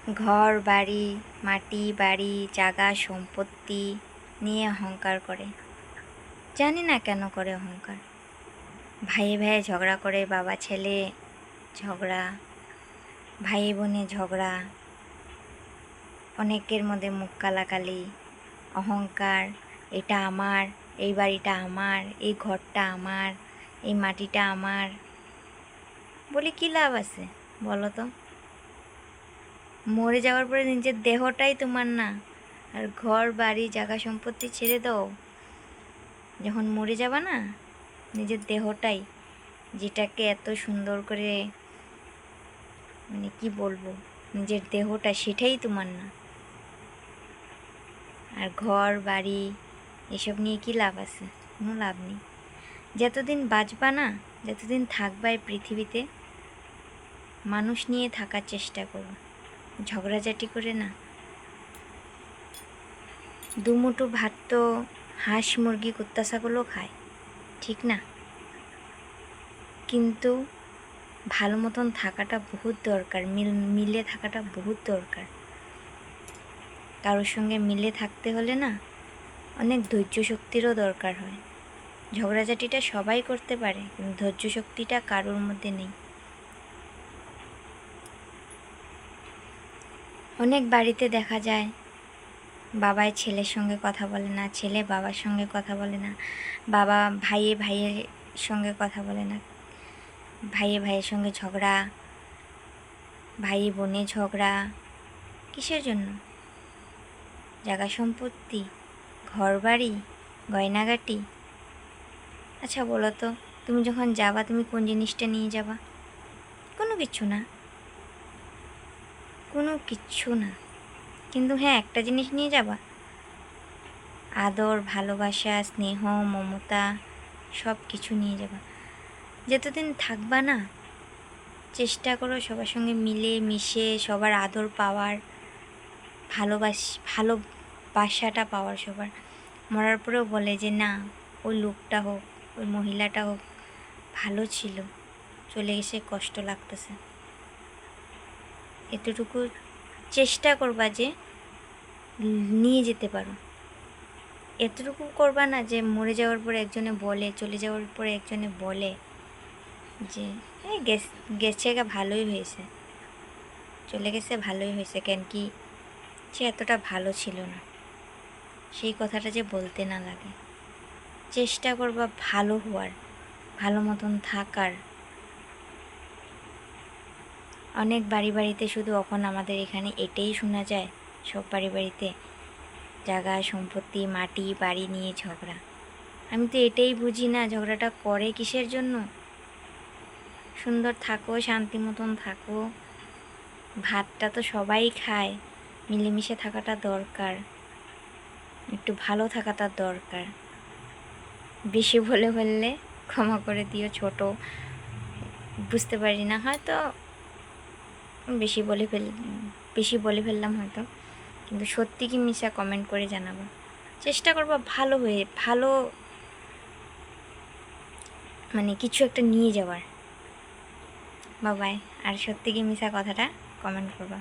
ঘর বাড়ি, মাটি বাড়ি, জায়গা সম্পত্তি নিয়ে অহংকার করে। জানি না কেন করে অহংকার। ভাইয়ে ভাইয়ে ঝগড়া করে, বাবা ছেলে ঝগড়া, ভাই বোনে ঝগড়া, অনেকের মধ্যে মুখ কালাকালি, অহংকার। এটা আমার, এই বাড়িটা আমার, এই ঘরটা আমার, এই মাটিটা আমার। বলি কী লাভ আছে বলো তো? মরে যাওয়ার পরে নিজের দেহটাই তোমার না, আর ঘর বাড়ি জায়গা সম্পত্তি ছেড়ে দাও। যখন মরে যাবা না, নিজের দেহটাই, যেটাকে এত সুন্দর করে কি বলবো, নিজের দেহটা সেটাই তোমার না। আর ঘর বাড়ি এসব নিয়ে কি লাভ আছে? কোনো লাভ নেই। যতদিন বাঁচবা না, যতদিন থাকবা এই পৃথিবীতে, মানুষ নিয়ে থাকার চেষ্টা করো, ঝগড়াঝাটি করে না। দুমুঠো ভাত তো হাঁস মুরগি কুত্তা ছাগলও খায়, ঠিক না? কিন্তু ভালো মতন থাকাটা বহুত দরকার, মিলে থাকাটা বহুত দরকার। কারোর সঙ্গে মিলে থাকতে হলে না অনেক ধৈর্য শক্তিরও দরকার হয়। ঝগড়াঝাটিটা সবাই করতে পারে, কিন্তু ধৈর্য শক্তিটা কারোর মধ্যে নেই। অনেক বাড়িতে দেখা যায় বাবাই ছেলের সঙ্গে কথা বলে না, ছেলে বাবার সঙ্গে কথা বলে না, বাবা ভাইয়ে ভাইয়ের সঙ্গে কথা বলে না, ভাইয়ে ভাইয়ের সঙ্গে ঝগড়া, ভাই বোনে ঝগড়া। কিসের জন্য? জায়গা সম্পত্তি, ঘর বাড়ি, গয়নাগাটি। আচ্ছা বলো তো, তুমি যখন যাবা তুমি কোন জিনিসটা নিয়ে যাবা? কোনো কিচ্ছু না, কোনো কিচ্ছু না। কিন্তু হ্যাঁ, একটা জিনিস নিয়ে যাবা, আদর, ভালোবাসা, স্নেহ, মমতা, সব কিছু নিয়ে যাবা। যতদিন থাকবা না, চেষ্টা করো সবার সঙ্গে মিলে মিশে সবার আদর পাওয়ার, ভালোবাসাটা পাওয়ার সবার। মরার পরেও বলে যে না, ওই লোকটা হোক, ওই মহিলাটা হোক, ভালো ছিল, চলে গেছে, কষ্ট লাগতেছে। এতটুকু চেষ্টা করবা যে নিয়ে যেতে পারো। এতটুকু করবা না যে মরে যাওয়ার পরে একজনে বলে, চলে যাওয়ার পরে একজনে বলে যে এই গেছে ভালোই হয়েছে, চলে গেছে ভালোই হয়েছে, কেন কি সে এতটা ভালো ছিল না। সেই কথাটা যে বলতে না লাগে। চেষ্টা করবা ভালো হওয়ার, ভালো মতন থাকার। অনেক বাড়িতে শুধু এখন আমাদের এখানে এটাই শোনা যায়, সব বাড়িতে জায়গা সম্পত্তি, মাটি বাড়ি নিয়ে ঝগড়া। আমি তো এটাই বুঝি না, ঝগড়াটা করে কিসের জন্য? সুন্দর থাকো, শান্তি মতন থাকো, ভাতটা তো সবাই খায়, মিলেমিশে থাকাটা দরকার, একটু ভালো থাকাটা দরকার। বেশি বললে ক্ষমা করে দিও, ছোট বুঝতে পারি না, হয়তো বেশি বলে ফেললাম হয়তো, কিন্তু সত্যি কি মিশা কমেন্ট করে জানাবো। চেষ্টা করবো ভালো হয়ে, ভালো কিছু একটা নিয়ে যাওয়ার। বাবাই। আর সত্যি কি মিশা কথাটা কমেন্ট করবা।